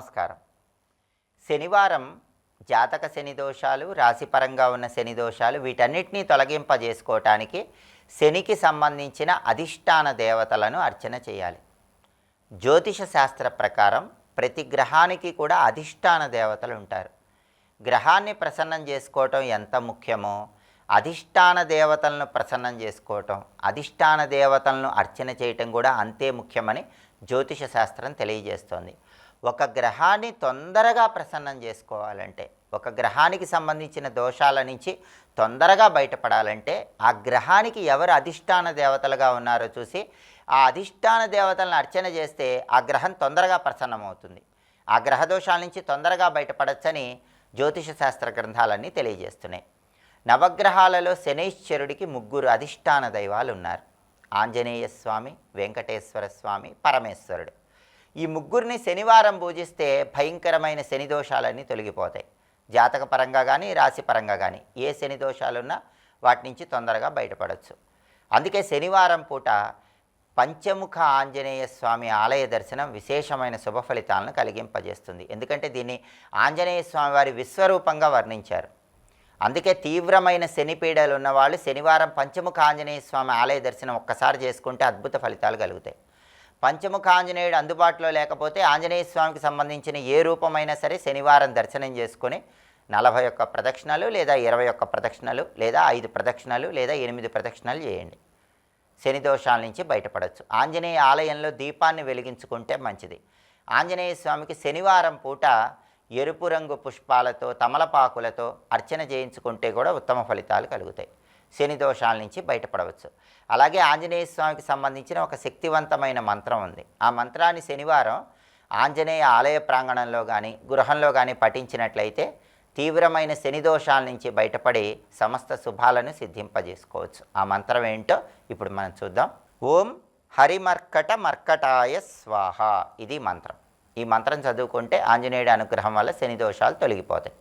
నమస్కారం. శనివారం జాతక శని దోషాలు, రాశిపరంగా ఉన్న శని దోషాలు వీటన్నిటినీ తొలగింపజేసుకోవటానికి శనికి సంబంధించిన అధిష్టాన దేవతలను అర్చన చేయాలి. జ్యోతిష శాస్త్ర ప్రకారం ప్రతి గ్రహానికి కూడా అధిష్టాన దేవతలు ఉంటారు. గ్రహాన్ని ప్రసన్నం చేసుకోవటం ఎంత ముఖ్యమో అధిష్టాన దేవతలను ప్రసన్నం చేసుకోవటం, అధిష్టాన దేవతలను అర్చన చేయటం కూడా అంతే ముఖ్యమని జ్యోతిష శాస్త్రం తెలియజేస్తోంది. ఒక గ్రహాన్ని తొందరగా ప్రసన్నం చేసుకోవాలంటే, ఒక గ్రహానికి సంబంధించిన దోషాల నుంచి తొందరగా బయటపడాలంటే ఆ గ్రహానికి ఎవరు అధిష్టాన దేవతలుగా ఉన్నారో చూసి ఆ అధిష్టాన దేవతలను అర్చన చేస్తే ఆ గ్రహం తొందరగా ప్రసన్నమవుతుంది. ఆ గ్రహ దోషాల నుంచి తొందరగా బయటపడచ్చని జ్యోతిష శాస్త్ర గ్రంథాలన్నీ తెలియజేస్తున్నాయి. నవగ్రహాలలో శనైశ్వరుడికి 3 అధిష్టాన దైవాలు ఉన్నారు. ఆంజనేయ స్వామి, వెంకటేశ్వర స్వామి, పరమేశ్వరుడు. ఈ 3ని శనివారం పూజిస్తే భయంకరమైన శని దోషాలన్నీ తొలగిపోతాయి. జాతకపరంగా కానీ రాశిపరంగా కానీ ఏ శని దోషాలున్నా వాటి నుంచి తొందరగా బయటపడవచ్చు. అందుకే శనివారం పూట పంచముఖ ఆంజనేయ స్వామి ఆలయ దర్శనం విశేషమైన శుభ ఫలితాలను కలిగింపజేస్తుంది. ఎందుకంటే దీన్ని ఆంజనేయ స్వామి వారి విశ్వరూపంగా వర్ణించారు. అందుకే తీవ్రమైన శనిపీడలు ఉన్నవాళ్ళు శనివారం పంచముఖ ఆంజనేయ స్వామి ఆలయ దర్శనం ఒక్కసారి చేసుకుంటే అద్భుత ఫలితాలు కలుగుతాయి. పంచముఖ ఆంజనేయుడు అందుబాటులో లేకపోతే ఆంజనేయ స్వామికి సంబంధించిన ఏ రూపమైనా సరే శనివారం దర్శనం చేసుకొని 41 ప్రదక్షిణలు లేదా 21 ప్రదక్షిణలు లేదా 5 ప్రదక్షిణలు లేదా 8 ప్రదక్షిణలు చేయండి. శని దోషాల నుంచి బయటపడవచ్చు. ఆంజనేయ ఆలయంలో దీపాన్ని వెలిగించుకుంటే మంచిది. ఆంజనేయ స్వామికి శనివారం పూట ఎరుపు రంగు పుష్పాలతో, తమలపాకులతో అర్చన చేయించుకుంటే కూడా ఉత్తమ ఫలితాలు కలుగుతాయి. శని దోషాల నుంచి బయటపడవచ్చు. అలాగే ఆంజనేయ స్వామికి సంబంధించిన ఒక శక్తివంతమైన మంత్రం ఉంది. ఆ మంత్రాన్ని శనివారం ఆంజనేయ ఆలయ ప్రాంగణంలో కానీ గృహంలో కానీ పఠించినట్లయితే తీవ్రమైన శని దోషాల నుంచి బయటపడి సమస్త శుభాలను సిద్ధింపజేసుకోవచ్చు. ఆ మంత్రం ఏంటో ఇప్పుడు మనం చూద్దాం. ఓం హరిమర్కట మర్కటాయ స్వాహ, ఇది మంత్రం. ఈ మంత్రం చదువుకుంటే ఆంజనేయుడి అనుగ్రహం వల్ల శని దోషాలు తొలగిపోతాయి.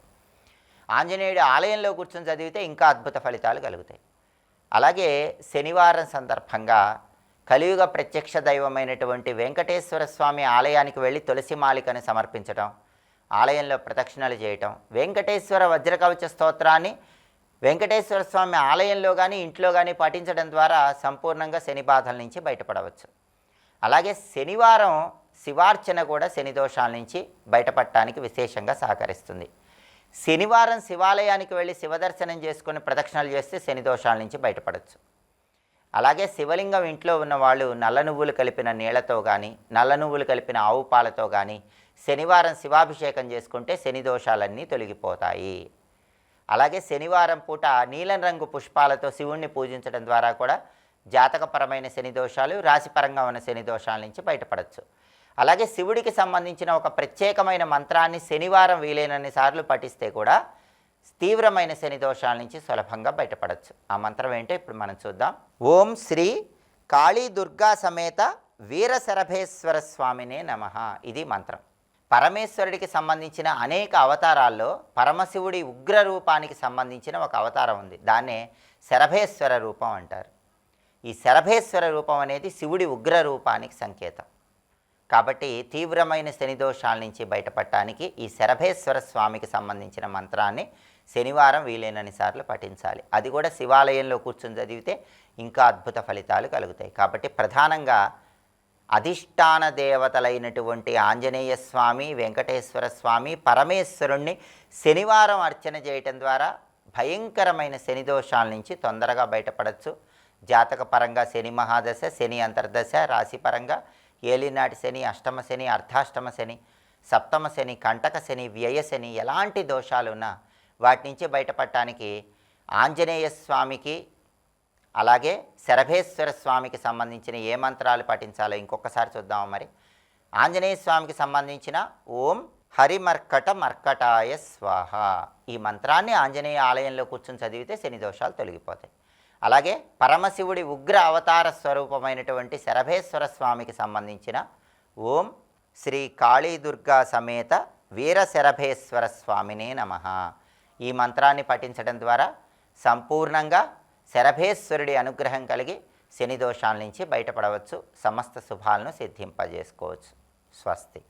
ఆంజనేయుడి ఆలయంలో కూర్చొని చదివితే ఇంకా అద్భుత ఫలితాలు కలుగుతాయి. అలాగే శనివారం సందర్భంగా కలియుగ ప్రత్యక్ష దైవమైనటువంటి వెంకటేశ్వర స్వామి ఆలయానికి వెళ్ళి తులసి మాలికను సమర్పించడం, ఆలయంలో ప్రదక్షిణలు చేయటం, వెంకటేశ్వర వజ్రకవచ స్తోత్రాన్ని వెంకటేశ్వర స్వామి ఆలయంలో కానీ ఇంట్లో కానీ పాటించడం ద్వారా సంపూర్ణంగా శని బాధల నుంచి బయటపడవచ్చు. అలాగే శనివారం శివార్చన కూడా శని దోషాల నుంచి బయటపడటానికి విశేషంగా సహకరిస్తుంది. శనివారం శివాలయానికి వెళ్ళి శివదర్శనం చేసుకొని ప్రదక్షిణలు చేస్తే శని దోషాల నుంచి బయటపడవచ్చు. అలాగే శివలింగం ఇంట్లో ఉన్న వాళ్ళు నల్ల నువ్వులు కలిపిన నీళ్లతో కానీ నల్ల నువ్వులు కలిపిన ఆవు పాలతో కానీ శనివారం శివాభిషేకం చేసుకుంటే శని దోషాలన్నీ తొలగిపోతాయి. అలాగే శనివారం పూట నీలం రంగు పుష్పాలతో శివుణ్ణి పూజించడం ద్వారా కూడా జాతకపరమైన శని దోషాలు, రాశిపరంగా ఉన్న శని దోషాల నుంచి బయటపడవచ్చు. అలాగే శివుడికి సంబంధించిన ఒక ప్రత్యేకమైన మంత్రాన్ని శనివారం వీలైనన్ని సార్లు పఠిస్తే కూడా తీవ్రమైన శని దోషాల నుంచి సులభంగా బయటపడవచ్చు. ఆ మంత్రం ఏంటో ఇప్పుడు మనం చూద్దాం. ఓం శ్రీ కాళీ దుర్గా సమేత వీరశరభేశ్వర స్వామినే నమః, ఇది మంత్రం. పరమేశ్వరుడికి సంబంధించిన అనేక అవతారాల్లో పరమశివుడి ఉగ్ర రూపానికి సంబంధించిన ఒక అవతారం ఉంది. దాన్నే శరభేశ్వర రూపం అంటారు. ఈ శరభేశ్వర రూపం అనేది శివుడి ఉగ్ర రూపానికి సంకేతం. కాబట్టి తీవ్రమైన శని దోషాల నుంచి బయటపడటానికి ఈ శరభేశ్వర స్వామికి సంబంధించిన మంత్రాన్ని శనివారం వీలైనన్ని సార్లు పఠించాలి. అది కూడా శివాలయంలో కూర్చొని చదివితే ఇంకా అద్భుత ఫలితాలు కలుగుతాయి. కాబట్టి ప్రధానంగా అధిష్టాన దేవతలైనటువంటి ఆంజనేయ స్వామి, వెంకటేశ్వర స్వామి, పరమేశ్వరుణ్ణి శనివారం అర్చన చేయటం ద్వారా భయంకరమైన శని దోషాల నుంచి తొందరగా బయటపడవచ్చు. జాతకపరంగా శని మహాదశ, శని అంతర్దశ, రాశిపరంగా ఏలినాటి శని, అష్టమ శని, అర్ధాష్టమ శని, సప్తమ శని, కంటక శని, వ్యయ శని, ఎలాంటి దోషాలున్నా వాటి నుంచి బయటపడటానికి ఆంజనేయ స్వామికి అలాగే శరభేశ్వర స్వామికి సంబంధించిన ఏ మంత్రాలు పఠించాలో ఇంకొకసారి చూద్దాము. మరి ఆంజనేయ స్వామికి సంబంధించిన ఓం హరిమర్కట మర్కటాయ స్వాహ, ఈ మంత్రాన్ని ఆంజనేయ ఆలయంలో కూర్చొని చదివితే శని దోషాలు తొలగిపోతాయి. అలాగే పరమశివుడి ఉగ్ర అవతార స్వరూపమైనటువంటి శరభేశ్వర స్వామికి సంబంధించిన ఓం శ్రీ కాళీ దుర్గా సమేత వీరశరభేశ్వర స్వామినే నమః, ఈ మంత్రాన్ని పఠించడం ద్వారా సంపూర్ణంగా శరభేశ్వరుడి అనుగ్రహం కలిగి శని దోషాల నుంచి బయటపడవచ్చు. సమస్త శుభాలను సిద్ధింపజేసుకోవచ్చు. స్వస్తి.